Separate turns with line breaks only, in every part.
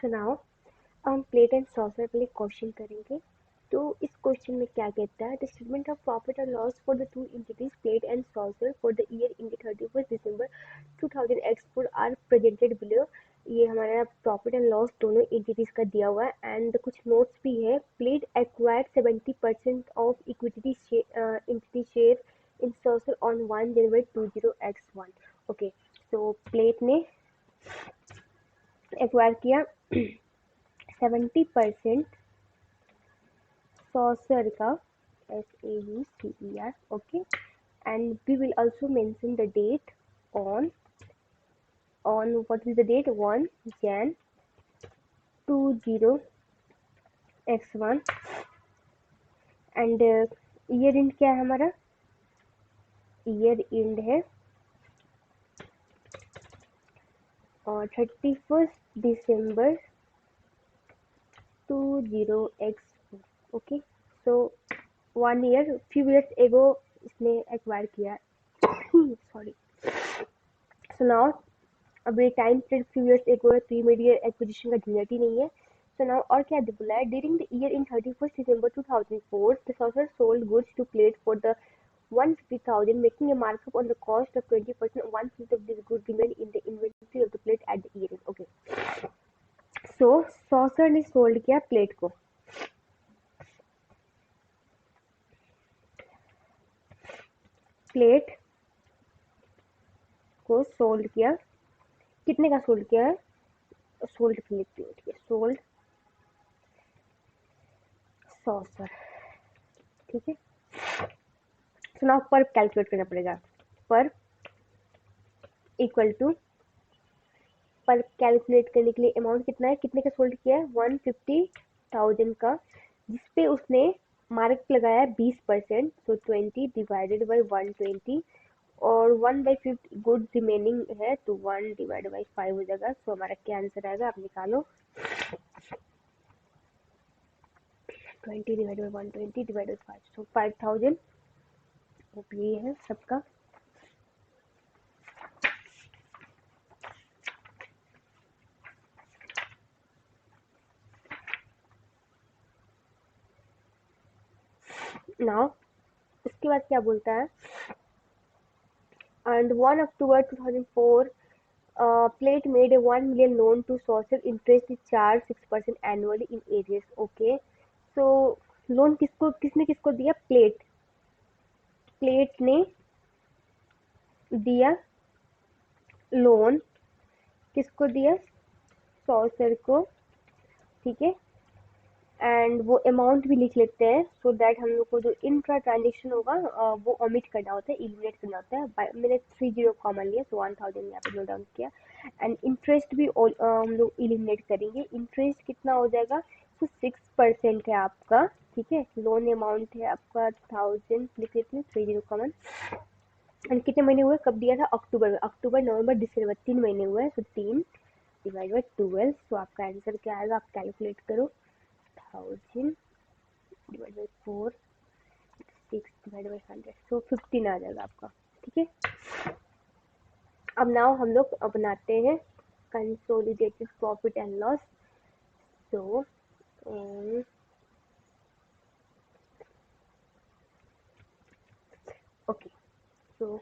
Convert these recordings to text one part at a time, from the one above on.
सो now हम plate and saucer के लिए क्वेश्चन करेंगे। तो इस क्वेश्चन में क्या कहता है, द स्टेटमेंट ऑफ प्रॉफिट और loss for the two entities Plate and Saucer for the year ended 31 December 2004 are presented below. ये हमारा प्रॉफिट एंड लॉस दोनों एंटिटीज का दिया हुआ है एंड कुछ नोट्स भी है। Plate acquired 70% of equity entity share in Saucer on 1 January 20x1। Okay, तो प्लेट ने एक्वायर किया 70% saucer का, SAUCER, okay, and we will also mention the date on what is the date, 1 Jan 20x1 and year end क्या है हमारा, year and है और 31 दिसंबर 20x, okay. सो 1 year, few years ago इसने एक्वायर किया सॉरी। सो नाउ अभी time period few years ago है तो इमीडिएट एक्विजिशन का झंझट ही नहीं है। सो नाउ और क्या बोला है, during the year in 31 December 2004 the Saucer sold goods to Plate for the 150,000 making a markup on the cost of 20%. 1/5 of this good remain in the inventory of the plate at the year end. Okay, so saucer ने sold किया plate को, plate को sold किया, कितने का sold किया है, sold लिखती हूँ, ठीक है, सोल्ड सॉसर, ठीक है। सो नाउ पर कैलकुलेट करना पड़ेगा, पर इक्वल टू, पर कैलकुलेट करने के लिए अमाउंट कितना है, कितने का सोल्ड किया है, 150,000 का, जिसपे उसने मार्क लगाया है 20%, तो 20 डिवाइडेड बाई 120 और 1/5 गुड रिमेनिंग है तो 1 डिवाइड बाई 5 हो जाएगा। सो हमारा क्या आंसर आएगा, आप निकालो, 20 डिवाइड बाई 120 डिवाइड बाई 5, सो 5000। ये है सबका। नाउ उसके बाद क्या बोलता है, and 1 October 2004 Plate made a 1 million loan to Saucer. Interest is charged 6% annually in arrears. Okay, so loan किसको दिया, प्लेट, प्लेट ने दिया लोन, किसको दिया, सॉसर को, ठीक है। एंड वो अमाउंट भी लिख लेते हैं सो दैट हम लोग को जो इंट्रा ट्रांजेक्शन होगा वो ओमिट करना होता है, इलिमिनेट करना होता है। मैंने 30 कॉमन लिया, सो 1000 यहाँ पे नोट डाउन किया। एंड इंटरेस्ट भी हम लोग इलिमिनेट करेंगे। इंटरेस्ट कितना हो जाएगा, तो 6% है आपका, ठीक है। लोन अमाउंट है आपका 1000, लिख लेते हैं 30 कॉमन। एंड कितने महीने हुए, कब दिया था, अक्टूबर में, अक्टूबर नवंबर दिसंबर 3 महीने हुए, तो 3 डिवाइड बाई 12। तो आपका आंसर क्या आएगा, आप कैलकुलेट करो, 1000 डिवाइड बाई 4, 6 डिवाइड बाई 100, सो 15 आ जाएगा आपका, ठीक है। अब नाउ हम लोग बनाते हैं consolidated profit and loss. So okay, so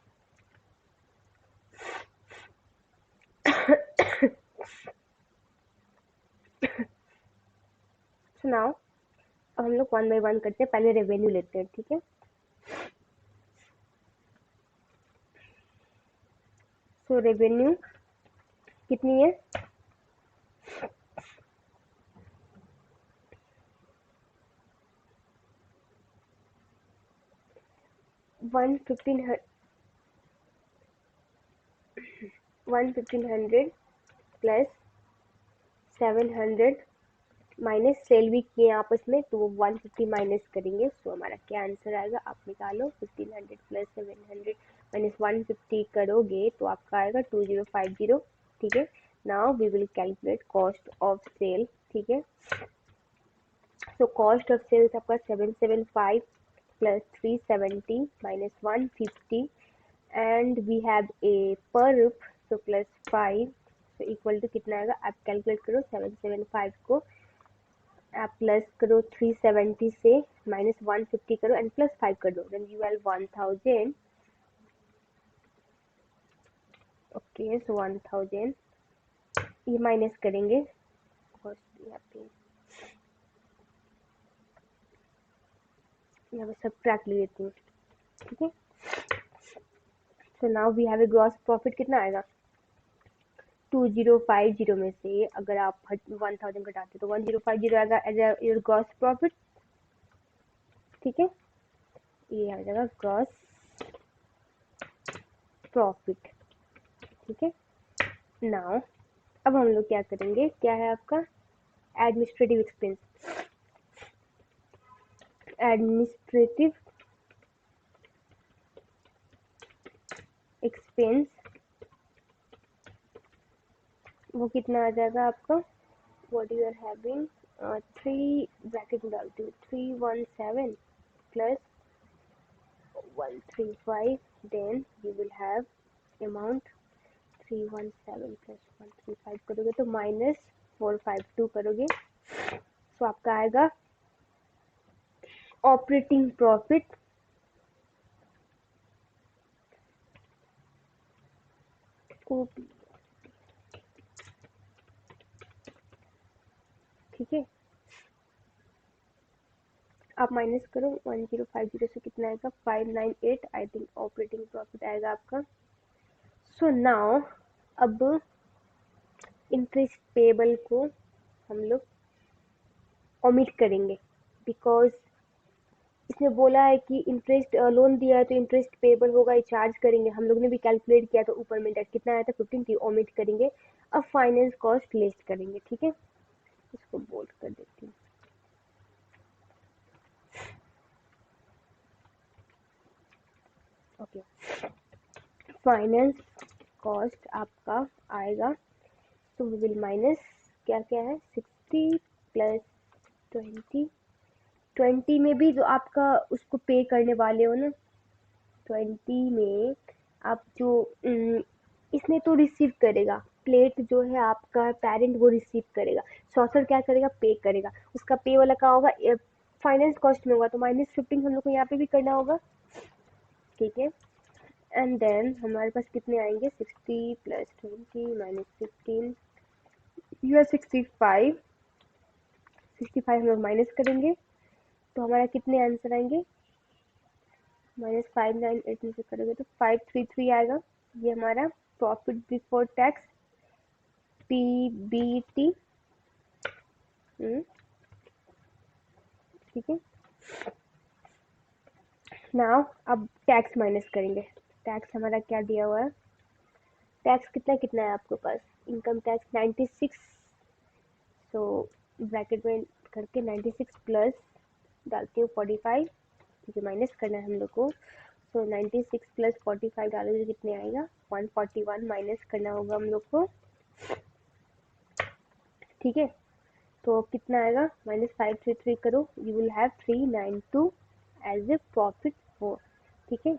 now अब हम लोग 1 बाई 1 करते हैं, पहले रेवेन्यू लेते हैं, ठीक है। सो रेवेन्यू कितनी है, 1500 प्लस 700 माइनस सेल भी किए आपस में, तो वो 150 माइनस करेंगे। सो हमारा क्या आंसर आएगा, आप निकालो, 1500 प्लस 700 माइनस 150 करोगे तो आपका आएगा 2050, ठीक है। Now we will calculate cost of sale, ठीक है। सो कॉस्ट ऑफ सेल्स आपका 775 plus 370 minus 150 and we have a per roof, so plus 5, तो इक्वल टू कितना आएगा, आप कैलकुलेट करो। 775 को आप प्लस करो 370 से, माइनस 150 करो एंड प्लस 5 कर दो, देन यू हैव 1000। ओके, सो 1000 ये माइनस करेंगे, यहाँ पे सब ट्रैक ले लेती हूँ, ठीक है। So now we have a gross profit, कितना आएगा 2050 में से अगर आप 1000 घटाते तो 1050 आएगा एज योर ग्रॉस प्रॉफिट, ठीक है। ये आ जाएगा ग्रॉस प्रॉफिट, ठीक है। नाउ अब हम लोग क्या करेंगे, क्या है आपका एडमिनिस्ट्रेटिव एक्सपेंस। एडमिनिस्ट्रेटिव एक्सपेंस वो कितना आ जाएगा आपका, what you are having, 3 bracket में डालती हूँ, 317 plus 135, then you will have amount 317 plus 135 करोगे तो माइनस 452 करोगे, तो आपका आएगा ऑपरेटिंग प्रॉफिट को, ठीक है। आप माइनस करो 1050 से कितना आएगा 598, आई थिंक ऑपरेटिंग प्रॉफिट आएगा आपका। सो नाउ अब इंटरेस्ट पेबल को हम लोग ओमिट करेंगे, बिकॉज इसने बोला है कि इंटरेस्ट लोन दिया है तो इंटरेस्ट पेबल होगा, ये चार्ज करेंगे। हम लोग ने भी कैलकुलेट किया तो ऊपर में कितना आया था 15 थी, ओमिट करेंगे। अब फाइनेंस कॉस्ट लेस करेंगे, ठीक है। इसको बोल्ड कर देती हूँ। ओके, फाइनेंस कॉस्ट आपका आएगा, तो वी विल माइनस क्या क्या है 60 प्लस 20, 20 में भी जो आपका उसको पे करने वाले हो ना, 20 में आप जो इसने तो रिसीव करेगा, प्लेट जो है आपका पेरेंट वो रिसीव करेगा, सॉसर क्या करेगा पे करेगा, उसका पे वाला कहाँ होगा फाइनेंस कॉस्ट में होगा, तो -15 हम लोग को यहाँ पे भी करना होगा, ठीक है। एंड देन हमारे पास कितने आएंगे 60 प्लस 20 माइनस 15, यू आर 65, 65 हम लोग माइनस करेंगे तो हमारा कितने आंसर आएंगे, -598 में से करोगे तो 533 आएगा। ये हमारा प्रॉफिट बिफोर टैक्स पीबीटी, ठीक है। नाउ अब टैक्स माइनस करेंगे, टैक्स हमारा क्या दिया हुआ है, टैक्स कितना कितना है आपके पास, इनकम टैक्स 96, सो ब्रैकेट में करके 96 प्लस डालती हूँ 45, ठीक है, माइनस करना है हम लोग को। सो 96 प्लस 45 डालोगे कितने आएगा 141, माइनस करना होगा हम लोग को, ठीक है। तो कितना आएगा -533 करो, you will have 392 as a profit for, ठीक है,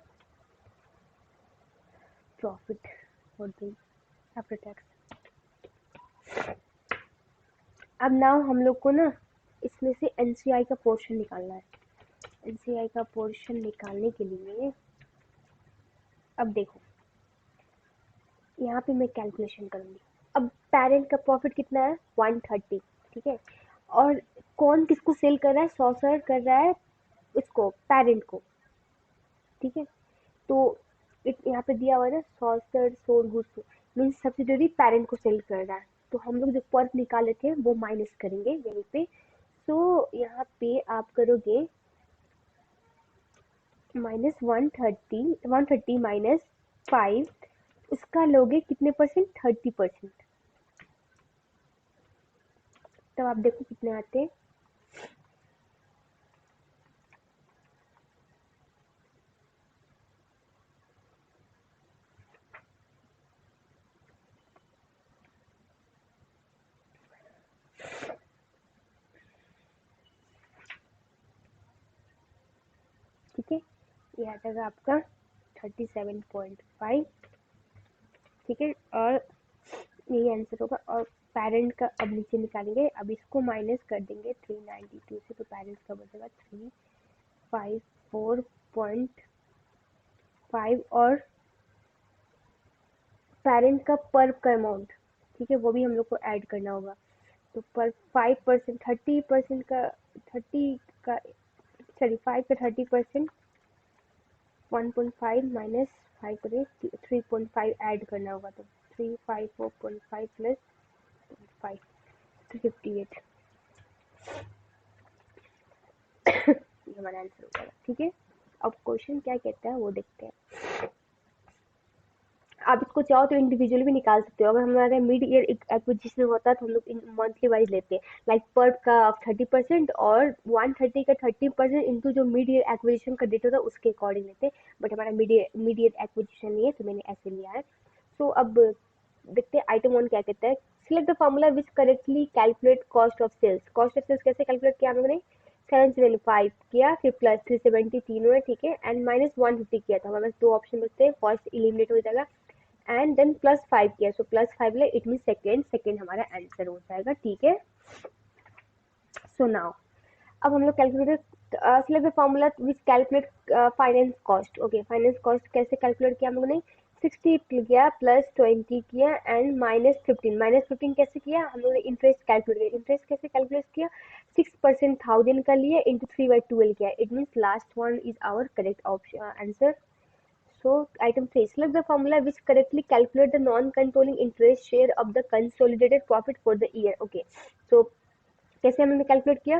profit for the after tax. अब नाउ हम लोग को ना इसमें से एनसीआई का पोर्शन निकालना है। एनसीआई का पोर्शन निकालने के लिए अब देखो यहाँ पे मैं कैलकुलेशन करूँगी। अब पेरेंट का प्रॉफिट कितना है 130, ठीक है, और कौन किसको सेल कर रहा है, सॉसर कर रहा है उसको पेरेंट को, ठीक है। तो यहाँ पे दिया हुआ है ना सॉसर सोर गुड्स मीन्स सब्सिडरी पेरेंट को सेल कर रहा है, तो हम लोग जो पर्क निकाले थे वो माइनस करेंगे यहीं पे। तो यहाँ पे आप करोगे -130 माइनस 5, उसका लोगे कितने परसेंट 30%, तब आप देखो कितने आते हैं, ठीक है। ये आ जाएगा आपका 37.5, ठीक है। और यही आंसर होगा। और पेरेंट का अब नीचे निकालेंगे, अब इसको माइनस कर देंगे 392 से, तो पेरेंट का बचेगा 354.5 और पेरेंट का पर का अमाउंट, ठीक है, वो भी हम लोग को ऐड करना होगा। तो पर 5%, 30% का, 30 का, सॉरी 5 का 30%, 1.5 माइनस 5 करें 3.5 ऐड करना होगा, तो 354.5 प्लस 5, 358 ये हमारा आंसर होगा। ठीक है, अब क्वेश्चन क्या कहता है वो देखते हैं। आप इसको चाहो तो इंडिविजुअली भी निकाल सकते हो। अगर हमारा मिड ईयर एक्विजिशन होता है तो हम लोग मंथली वाइज लेते हैं, लाइक पर्प का 30% और 130 का 30% इंटू जो मिड ईयर एक्विजिशन का डेट होता है उसके अकॉर्डिंग लेते हैं। बट हमारा मिड ईयर एक्विजिशन नहीं है तो मैंने ऐसे लिया है। सो अब देखते हैं आइटम 1 क्या कहता है। Select the formula which correctly calculate cost of sales. Cost of sales कैसे कैलकुलेट किया हम लोगों ने, 775 किया, फिर प्लस 370 तीनों है, ठीक है, एंड माइनस 150 किया था। हमारे पास दो ऑप्शन बचते हैं, फर्स्ट इलिमिनेट हो जाएगा एंड देन प्लस 5 किया, सो प्लस 5 ले, इट मीन सेकेंड हमारा आंसर हो जाएगा। ठीक है, सो नाउ अब हम लोग calculate select the formula which calculate finance cost. Okay, finance cost कैसे कैलकुलेट किया हम लोगों ने, 60 किया प्लस 20 किया एंड माइनस 15 कैसे किया हम लोगों ने, इंटरेस्ट कैलकुलेट किया। इंटरेस्ट कैसे कैलकुलेट किया, 6% 1000 का लिए इंटू 3/12 किया, it means last one is our correct option answer. So item 3, select the formula which correctly calculate the non-controlling interest share of the consolidated profit for the year. Okay, so कैसे हमने calculate किया,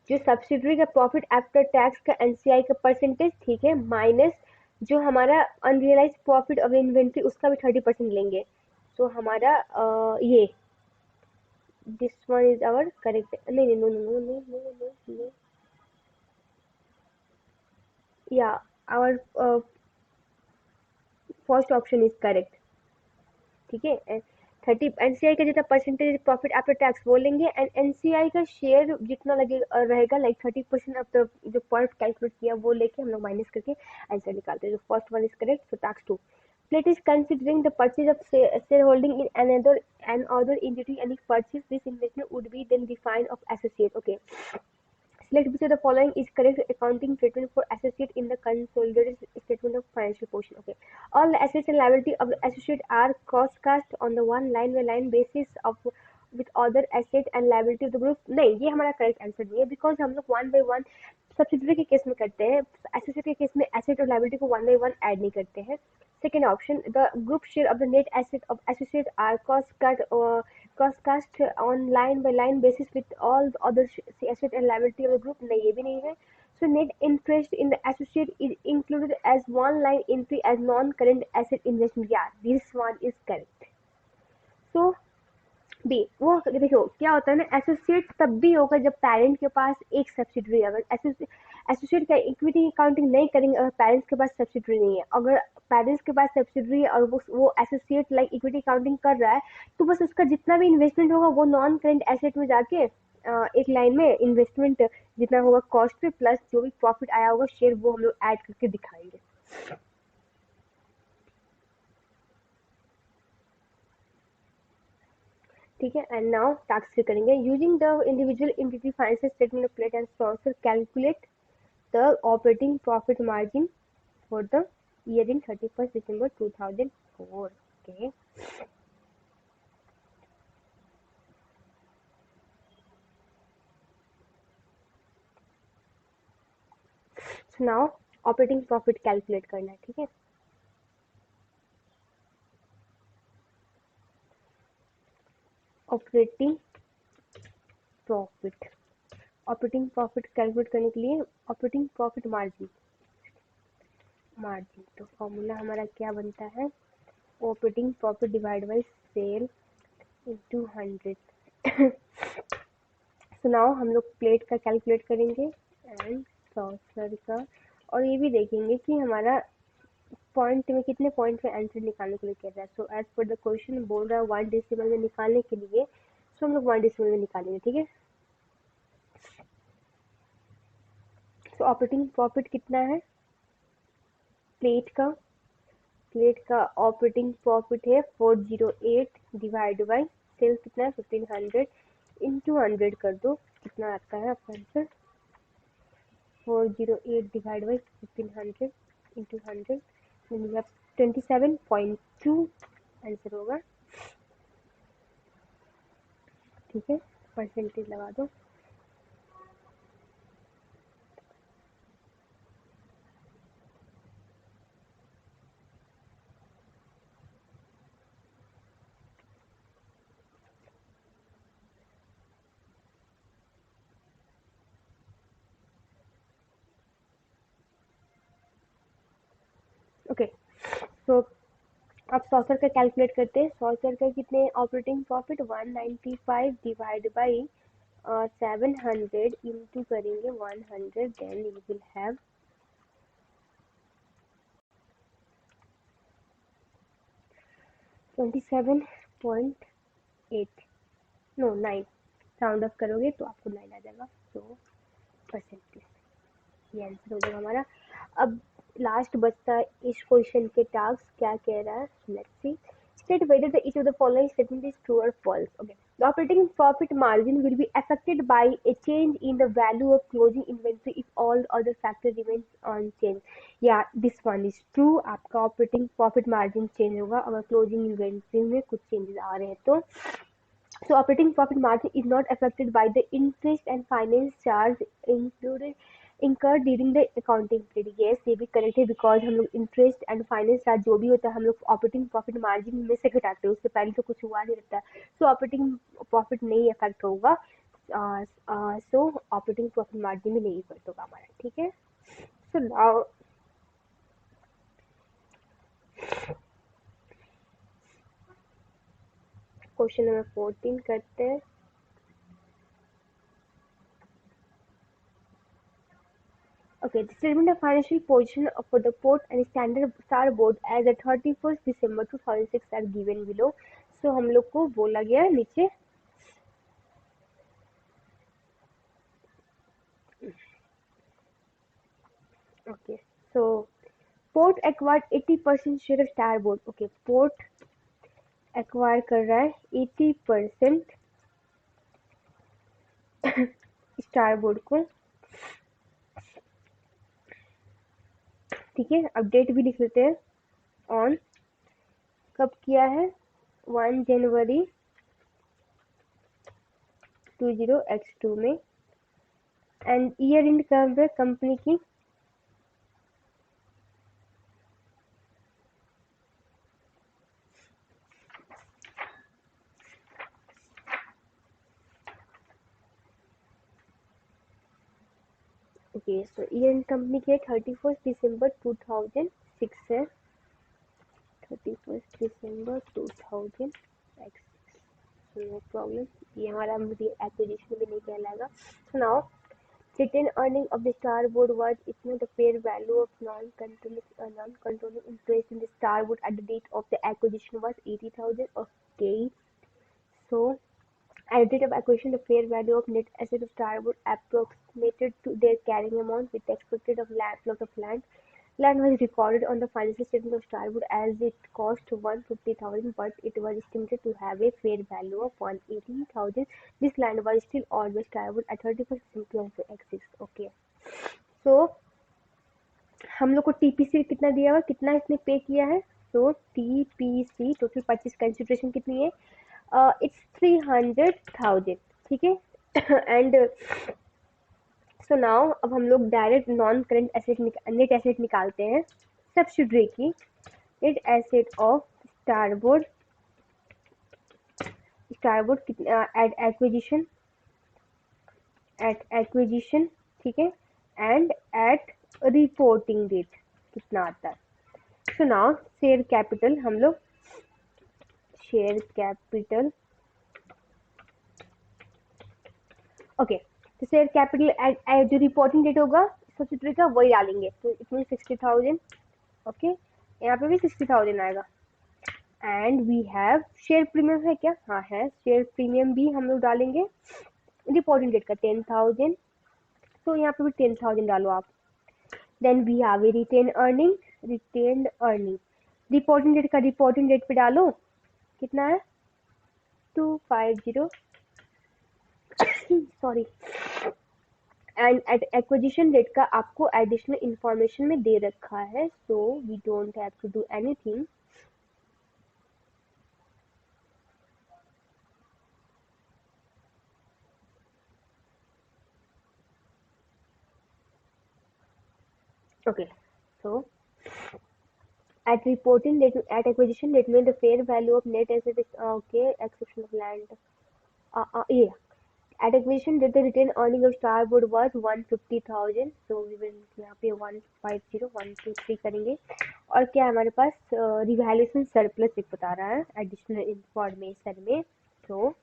जो subsidiary का profit after tax का NCI का percentage, ठीक है, minus जो हमारा अनरियलाइज प्रॉफिट ऑफ इन्वेंट्री उसका भी 30% लेंगे। सो हमारा ये this one is our correct, नहीं नहीं no no no no no no no, या our first option is correct. ठीक है, 30 एनसीआई का जितना परसेंटेज प्रॉफिट आफ्टर टैक्स वो लेंगे एंड एनसीआई का शेयर जितना लगे रहेगा, लाइक 30% ऑफ द जो पॉइंट कैलकुलेट किया वो लेके हम लोग माइनस करके आंसर निकालते हैं। जो first one is correct, so tax 2। Plate is considering the purchase of shareholding in another entity, and if purchase this investment would be then defined of associate. Okay, select which of the following is correct accounting treatment for associate in the consolidated statement of financial position. Okay, all the assets and liability of the associate are cross-cast on the one line by line basis of with other asset and liability of the group. नहीं, ये हमारा correct answer नहीं है, because हम लोग one by one subsidiary के case में करते हैं, एसोसिएट के केस में एसेट और लाइबिलिटी को वन बाई वन ऐड नहीं करते हैं। Second option, the group share of the net asset of associate are crosscast on line by line basis with all the other asset and liability of the group, नहीं ये भी नहीं है। So net interest in the associate is included as one line entry as non-current asset investment. Yeah, this one is correct. So B, वो देखो क्या होता है ना, एसोसिएट तब भी होगा जब पेरेंट के पास एक सब्सिडरी है। अगर एसोसिएट का इक्विटी अकाउंटिंग नहीं करेंगे अगर पेरेंट्स के पास सब्सिडरी नहीं है। अगर पेरेंट्स के पास सब्सिडरी है और वो एसोसिएट लाइक इक्विटी अकाउंटिंग कर रहा है, तो बस उसका जितना भी इन्वेस्टमेंट होगा वो नॉन करेंट एसेट में जाके एक लाइन में इन्वेस्टमेंट जितना होगा कॉस्ट पे प्लस जो भी प्रॉफिट आया होगा शेयर, वो हम लोग ऐड करके दिखाएंगे। ठीक है, एंड नाउ टास्क थ्री करेंगे। Using the individual entity financial statement of Plate and sponsor calculate the operating profit margin for the year in 31st December 2004. Okay, so now operating profit calculate करना है। ठीक है, operating profit, operating profit calculate करने के लिए operating profit margin तो formula हमारा क्या बनता है, operating profit divide by sale into 100। So now हम लोग प्लेट का कैलकुलेट करेंगे एंड सॉसर का, और ये भी देखेंगे कि हमारा पॉइंट में कितने पॉइंट में आंसर निकालने के लिए कह रहा है। So as per the question बोल रहा है 1 डेसिमल में निकालने के लिए, सो हम लोग 1 डेसिमल में निकालेंगे। ठीक है, सो ऑपरेटिंग प्रॉफिट कितना है, प्लेट का ऑपरेटिंग प्रॉफिट है 408 डिवाइड बाई सेल्स कितना है 1500 इंटू 100 कर दो, कितना आता है आपका आंसर 408 डिवाइड बाई 1500 इंटू 100 मतलब 27.2 आंसर होगा। ठीक है, परसेंटेज लगा दो। ओके, तो अब सॉसर का कैलकुलेट करते हैं। सॉसर का कितने operating profit 195 divide by 700 into करेंगे 100, then you will have 27.8 no 9, round off करोगे तो आपको 9 आ जाएगा। तो परसेंटेज ये आंसर हो जाएगा हमारा। अब लास्ट बचता है इस क्वेश्चन के टास्क, क्या कह रहा है, let's see. State whether the each of the following statement is true or false. Okay. The operating profit margin will be affected by a change in the value of closing inventory if all other factors remain unchanged. Yeah, this one is true. आपका operating profit margin change होगा अगर closing inventory में कुछ changes आ रहे हैं तो। So operating profit margin is not affected by the interest and finance charge incurred during the accounting period. Yes, ये भी correct है because हम लोग interest and finance charge जो भी होता है हम लोग operating profit margin में से घटाते हैं, उससे पहले तो कुछ हुआ नहीं रहता है, so operating profit नहीं affect होगा, so operating profit margin में नहीं affect होगा हमारा। ठीक है, so now क्वेश्चन नंबर 14 करते हैं। Okay, the statement of financial position for the port and Standard Starboard as at 31st December 2006 are given below. So हम लोग को बोला गया है नीचे okay, so port acquired 80% share of Starboard. Okay, port acquire कर रहा है 80% Starboard को। ठीक है, अब डेट भी लिख लेते हैं, ऑन कब किया है 1 जनवरी 20x2 में, एंड ईयर एंड कब है कंपनी की okay, so year and company के 31 दिसंबर 2006 है, 31 दिसंबर 2006, नो प्रॉब्लम, ये हमारा मुझे एक्विजिशन भी नहीं कहलाएगा। So now retained earning of the starboard was इतना the fair value of non-controlling interest in the starboard at the date of the acquisition was 80,000. Okay, so at the date of acquisition, the fair value of net asset of Starboard approximated to their carrying amount with the expected of plot of land. Land was recorded on the financial statement of Starboard as it cost 150,000, but it was estimated to have a fair value of 180,000. This land was still owned by Starboard at 31st December 2006. Okay, so हम लोग को TPC कितना दिया हुआ, कितना इसने पे किया है, तो टीपीसी टोटल परचेज कंसिडरेशन कितनी है, इट्स 300,000। ठीक है, एंड सो नाउ अब हम लोग direct non current asset net asset निकालते हैं सब्सिडरी की। नेट एसेट ऑफ स्टारबोर्ड कितना एट एक्विजिशन, ठीक है, एंड एट रिपोर्टिंग डेट कितना आता है। सो नाउ शेयर कैपिटल, हम लोग शेयर कैपिटल ओके, तो शेयर कैपिटल जो रिपोर्टिंग डेट होगा सब्सिडरी का वही डालेंगे, तो इसमें 60,000। ओके, यहाँ पे भी 60,000 आएगा, and we have share premium है क्या, हाँ है, शेयर प्रीमियम भी हम लोग डालेंगे रिपोर्टिंग डेट का 10,000, तो यहाँ पे भी 10,000 डालो आप। Then we have a retain earning reporting date का रिपोर्टिंग डेट पे डालो, कितना है 250 sorry and at acquisition date का आपको एडिशनल इंफॉर्मेशन में दे रखा है, so we don't have to do anything. Okay, so at reporting date, at acquisition date में the fair value of net asset is okay exception of land yeah. At acquisition date the retained earning of Starboard was 150,000, so we will यहाँ पे 150 123 करेंगे। और क्या हमारे पास revaluation surplus एक बता रहा है एडिशनल इंफॉर्मेशन में। तो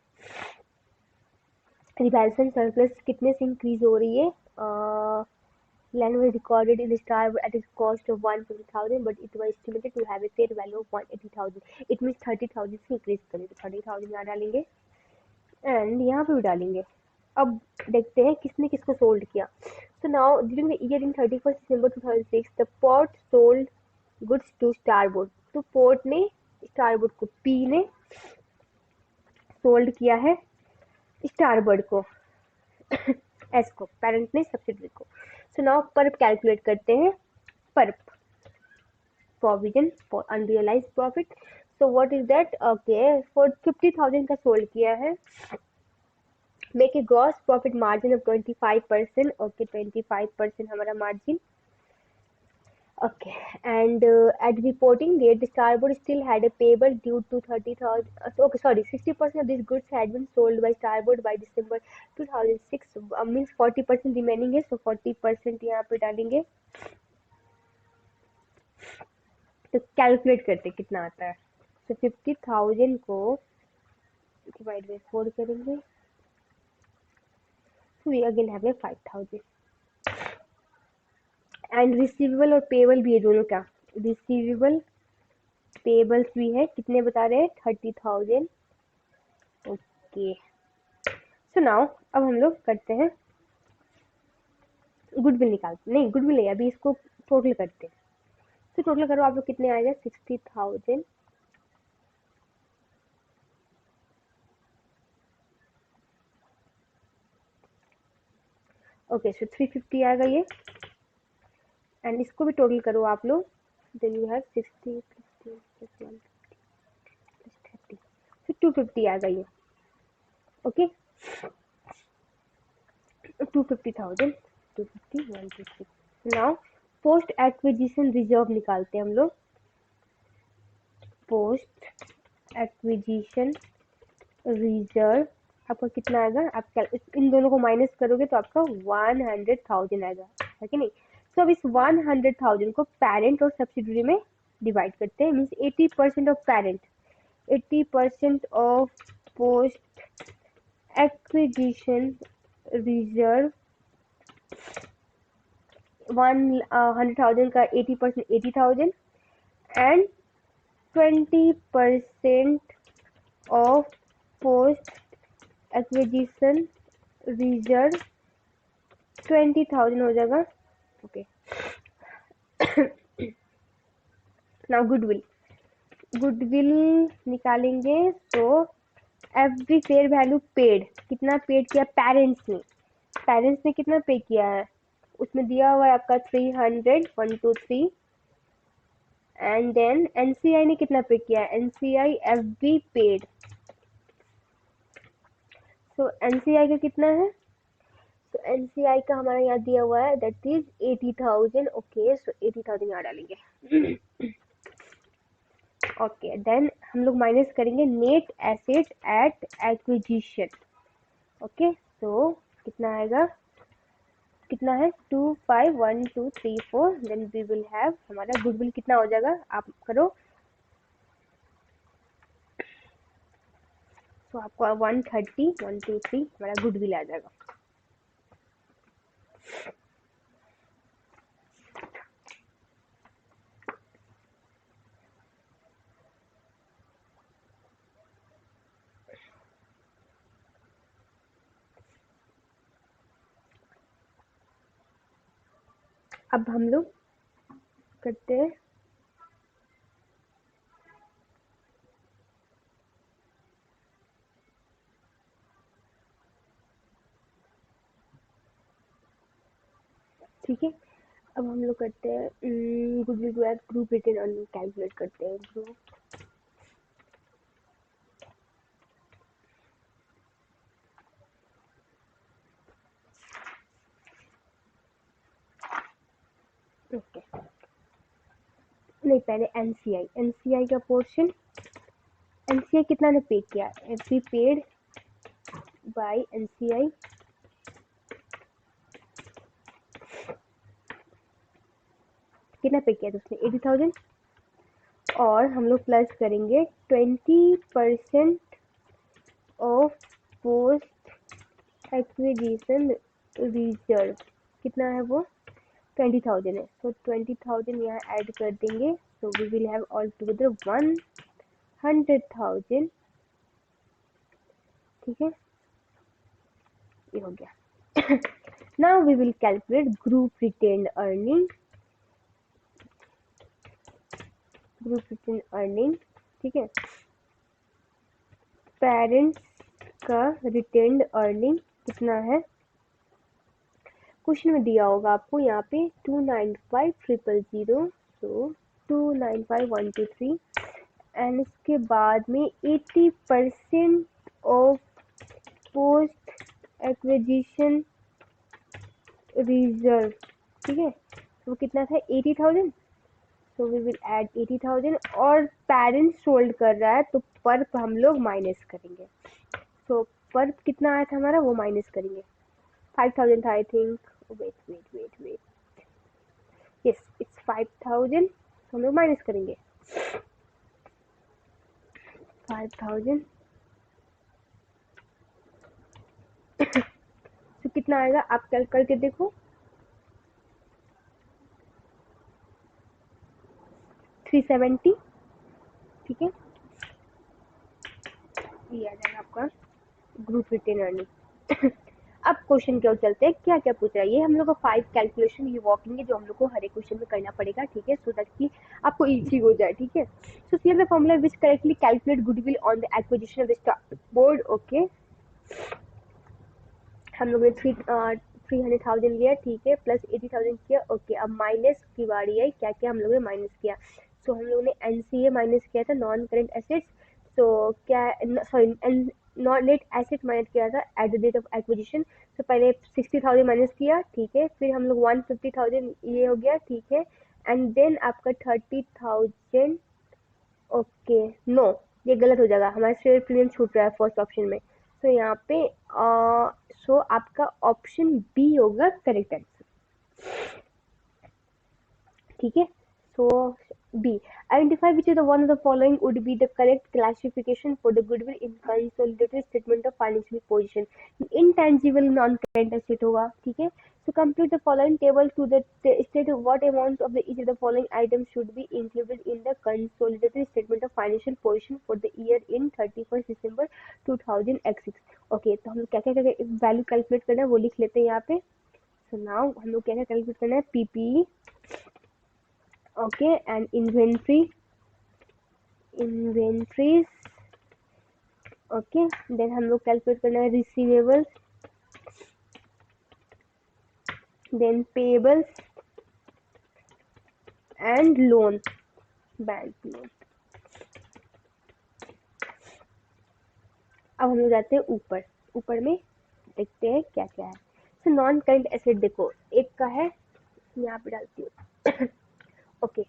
रिवैल्यूएशन सरप्लस कितने से इंक्रीज हो रही है? Land was recorded in the Starboard at a cost of 150,000, but it was estimated to have a fair value of 180,000. It means 30,000 से increase करें, तो 30,000 यहाँ डालेंगे एंड यहाँ पे भी डालेंगे। अब देखते हैं किसने किसको सोल्ड किया। So now during the year in 31st December 2006, the port sold goods to Starboard. तो पोर्ट ने स्टारबोर्ड को, पी ने सोल्ड किया है स्टारबोर्ड को, एस को, पेरेंट ने सब्सिडरी को। सो नाउ पर्प कैलकुलेट करते हैं। Pulp provision for unrealised profit, so what is that? Okay, for 50,000 का सोल्ड किया है, make a gross profit margin of 25%। Okay, 25% हमारा margin. Okay, and at reporting date, the Starboard still had a payable due to 30,000. Okay, sorry, 60% of these goods had been sold by Starboard by December 2006. Means 40% remaining है, so 40% यहाँ पे डालेंगे। तो calculate करते कितना आता है। तो 50,000 को डिवाइड बाय 4 करेंगे, so we again have a 5,000। And receivable और पेबल भी है दोनों का, रिसीवेबल पेबल्स भी है, कितने बता रहे हैं? 30,000। ओके, सो नाउ अब हम लोग करते हैं गुडविल निकालते, नहीं गुडविल नहीं, अभी इसको टोटल करते हैं। तो टोटल करो आप लोग, कितने आएगा? 60,000 ओके, सो 350 आएगा ये। एंड इसको भी टोटल करो आप लोग, देन यू हैव 60 + 1 + 30, फिर 250 आएगा ये। Okay, 250,000, 250, 126। Now post acquisition reserve निकालते हैं हम लोग। पोस्ट एक्विजिशन रिजर्व आपका कितना आएगा? आप इन दोनों को माइनस करोगे तो आपका 100,000 आएगा, है कि नहीं? तो अब इस 100,000 को पेरेंट और सब्सिडरी में डिवाइड करते हैं। Means 80% of parent, 80% of post acquisition reserve, 100,000 का 80% 80,000 and 20% of post acquisition reserve 20,000 हो जाएगा। ओके, नाउ गुडविल, गुडविल निकालेंगे। तो एवरी फेयर वैल्यू पेड, कितना पेड किया पेरेंट्स ने? पेरेंट्स ने कितना पे किया है? उसमें दिया हुआ है आपका 300, 123। एंड देन एनसीआई ने कितना पे किया है? एनसीआई एवरी पेड, सो एनसीआई का कितना है? तो एनसीआई का हमारा यहाँ दिया हुआ है, दैट इज 80,000। ओके, सो 80,000 यहाँ डालेंगे। ओके, देन हम लोग माइनस करेंगे net asset at acquisition. Okay, so कितना आएगा? कितना है? 251234। देन वी विल हैव, हमारा गुडविल कितना हो जाएगा? आप करो, तो आपको 130 123 हमारा गुडविल आ जाएगा। अब हम लोग करते हैं ठीक है, अब हम लोग करते हैं goodwill to add group return earning calculate करते हैं। ग्रुप ओके, नहीं पहले एनसीआई का पोर्शन, एनसीआई कितना ने पे किया, एवरी पेड बाय एनसीआई कितना पे किया था उसने 80,000, और हम लोग प्लस करेंगे 20% ऑफ पोस्ट एक्विजिशन रिजर्व, कितना है वो 20,000 है, तो 20,000 यहाँ ऐड कर देंगे, so we will have all together 100,000। ठीक है, ये हो गया। now we will calculate group retained earning, ठीक है, पेरेंट्स का रिटेन्ड अर्निंग कितना है, क्वेश्चन में दिया होगा आपको यहाँ पे 295,000, सो 295,123, एंड इसके बाद में 80% ऑफ पोस्ट एक्विजिशन रिजर्व, ठीक है, तो कितना था 80,000, सो वी विल ऐड 80,000, और पेरेंट्स होल्ड कर रहा है तो पर हम लोग माइनस करेंगे, सो पर कितना आया था हमारा वो माइनस करेंगे, 5,000 था I think, wait, yes it's 5,000, तो हम लोग माइनस करेंगे 5,000, तो कितना आएगा आप कल करके देखो, 370, ठीक है, ये आ जाएगा आपका ग्रुप रिटेन अर्निंग। अब क्वेश्चन की ओर चलते हैं, क्या क्या पूछ रहा है, ये हम लोग को 5 कैलकुलेशन ये वॉकिंग है जो हम लोग को हर एक क्वेश्चन में करना पड़ेगा, ठीक है, सो दैट कि आपको इजी हो जाए, ठीक है। So here the formula which correctly calculate goodwill on the acquisition of the stock board, okay, हम लोग ने 300,000 लिया, ठीक है, प्लस 80,000 किया, ओके, अब माइनस की बारी है, क्या क्या हम लोग ने माइनस किया, सो हम लोग ने एनसीए माइनस किया था, नॉन करेंट एसेट्स, सो क्या sorry non net asset minus किया था at the date of acquisition, तो पहले 60,000 माइनस किया, ठीक है, फिर हम लोग 150,000 ये हो गया, ठीक है, एंड देन आपका 30,000, ओके, नो ये गलत हो जाएगा, हमारा शेयर प्रीमियम छूट रहा है फर्स्ट ऑप्शन में, तो यहाँ पे सो आपका ऑप्शन बी होगा करेक्ट आंसर, ठीक है, so B, identify which is the one of the following would be the correct classification for the goodwill in consolidated statement of financial position, intangible non current asset होगा, ठीक है, so complete the following table to the state what amount of the each of the following items should be included in the consolidated statement of financial position for the year in 31st December 2006, okay, तो हम लोग क्या क्या value calculate करना है वो लिख लेते हैं यहाँ पे, so now हम लोग क्या क्या कैलकुलेट करना है, PPE, okay, and inventories, okay, then हम लोग कैलकुलेट करना है receivables, then payables and loan, bank loan. अब हम लोग जाते हैं ऊपर, ऊपर में देखते हैं क्या क्या है, तो नॉन करेंट एसेट देखो एक का है, यहाँ पे डालती हूँ, ओके,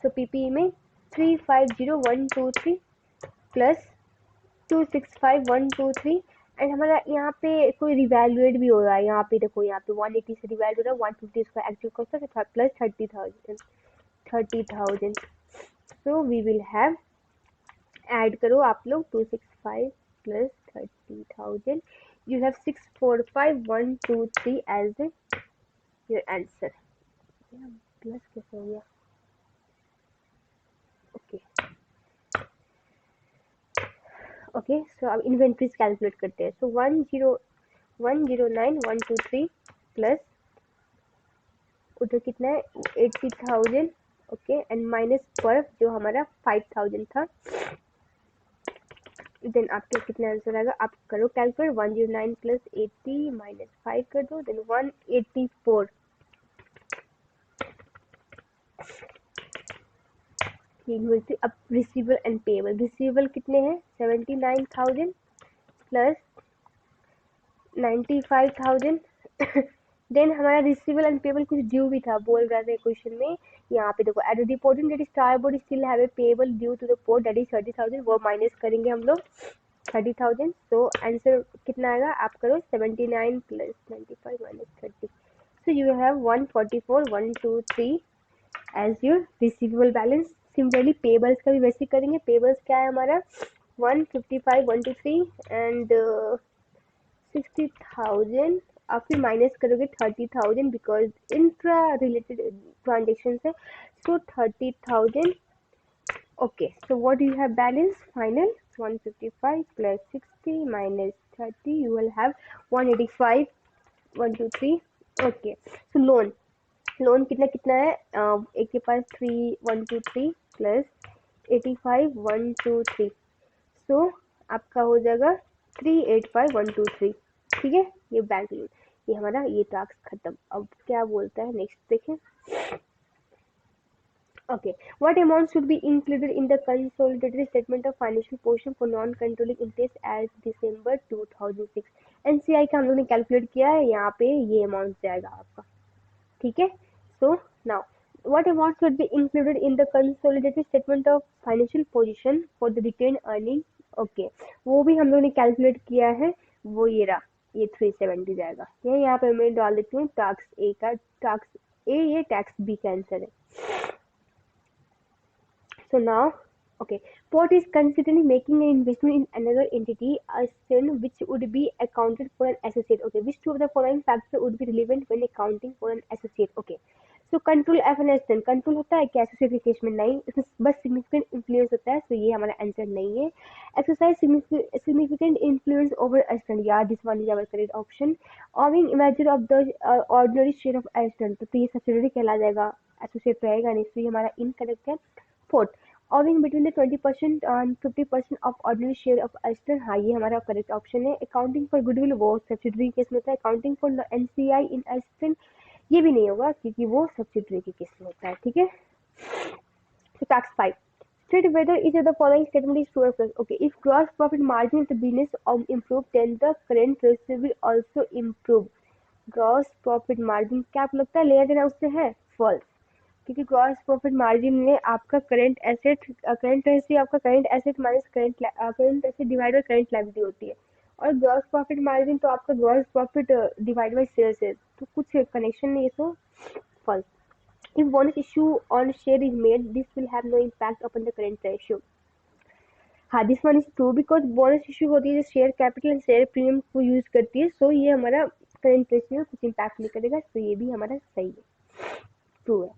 सो पीपीई में 350,123 प्लस 265,123, एंड हमारा यहाँ पे कोई रिवैल्यूएट भी हो रहा है, यहाँ पे देखो यहाँ पे 180 से रिवैल्यूएट हो रहा है, 150 इसका एक्चुअल कॉस्ट है plus 30,000, so we will have, add करो आप लोग 265 plus 30,000, you have 645,123 as your answer, plus कैसे हो गया, ओके, ओके, सो अब इन्वेंट्रीज कैलकुलेट करते हैं, सो 109,123 प्लस उधर कितना है 80,000, ओके, एंड माइनस पर जो हमारा 5,000 था, देन आपके कितना आंसर आएगा, आप करो कैलकुलेट, 109 प्लस 80 माइनस 5 कर दो, देन 184, अब रिसीवेबल एंड पेएबल, रिसीवेबल कितने हैं 79,000 प्लस 95,000 देन हमारा रिसीवेबल एंड पेएबल कुछ ड्यू भी था, बोल रहा था क्वेश्चन में। यहाँ पे देखो, at the reporting date starboard still have a payable due to the port that is 30,000, वो माइनस करेंगे हम लोग 30,000। तो आंसर कितना आएगा, आप करो 79 plus 95 minus 30, so you have 144,123 as your receivable balance. Similarly payables का भी वैसे करेंगे। पेबल्स क्या है हमारा 155,123 एंड 60,000, आप फिर माइनस करोगे 30,000 बिकॉज इंट्रा रिलेटेड ट्रांजेक्शन है, सो 30,000। Okay, so what do you have balance final 155 plus 60 minus 30, you will have 185 123। Okay, so loan, loan कितना कितना है, एक के पास 3,123 प्लस 85,123, सो आपका हो जाएगा 385,123। ठीक है, ये बैंक लोन, ये हमारा ये टास्क खत्म। अब क्या बोलता है नेक्स्ट देखें। Okay, what amount should be included in the consolidated statement of financial position for non-controlling interest as December 2006? NCI का हम लोग ने कैलकुलेट किया है, यहाँ पे ये अमाउंट जाएगा आपका। ठीक है, so now what amount should be included in the consolidated statement of financial position for the retained earning? Okay, वो भी हम लोग ने कैलकुलेट किया है, वो ये रहा, ये 370 जाएगा। ये यहाँ पे मैं डाल देती हूँ टैक्स ए का, टैक्स ए ये टैक्स बी का आंसर है। So now, okay, port is considering making an investment in another entity, a sin which would be accounted for an associate. Okay, which two of the following factors would be relevant when accounting for an associate? Okay, so control F and SN, control होता है क्या associate के case में? नहीं, इसमें बस significant influence होता है, so ये हमारा आंसर नहीं है। Exercise significant influence over SN, yeah, this one is our correct option. Owing measure of the ordinary share of SN, तो ये subsidiary कहला जाएगा, associate रहेगा नहीं, so ये हमारा incorrect है। Fourth, owing between the 20% and 50% of ordinary share of Aston, हाँ ये हमारा करेक्ट ऑप्शन है। अकाउंटिंग फॉर गुडविल वो सब्सिडरी केस में होता है, accounting for NCI in Aston ये भी नहीं होगा क्योंकि वो सब्सिडरी के केस में होता है। ठीक है, so tax 5, state whether each of the following statement is true or false. Okay, if gross profit margin of the business improve, then the current ratio will also improve. Gross profit margin क्या आपको लगता है लेना देना उससे है? False, क्योंकि gross profit margin में आपका करंट एसेट, करंट रेशियो आपका current asset minus current asset divide by current liability होती है, और ग्रॉस प्रॉफिट मार्जिन तो आपका gross profit divide by sales है, तो कुछ कनेक्शन नहीं है, तो false. If bonus issue on share is made, this will have no impact upon the current ratio. हाँ, this one is true because bonus issue होती है जो share capital and share premium को यूज करती है, सो ये हमारा करंट रेशियो कुछ इम्पैक्ट नहीं करेगा, तो ये भी हमारा सही है, ट्रू है।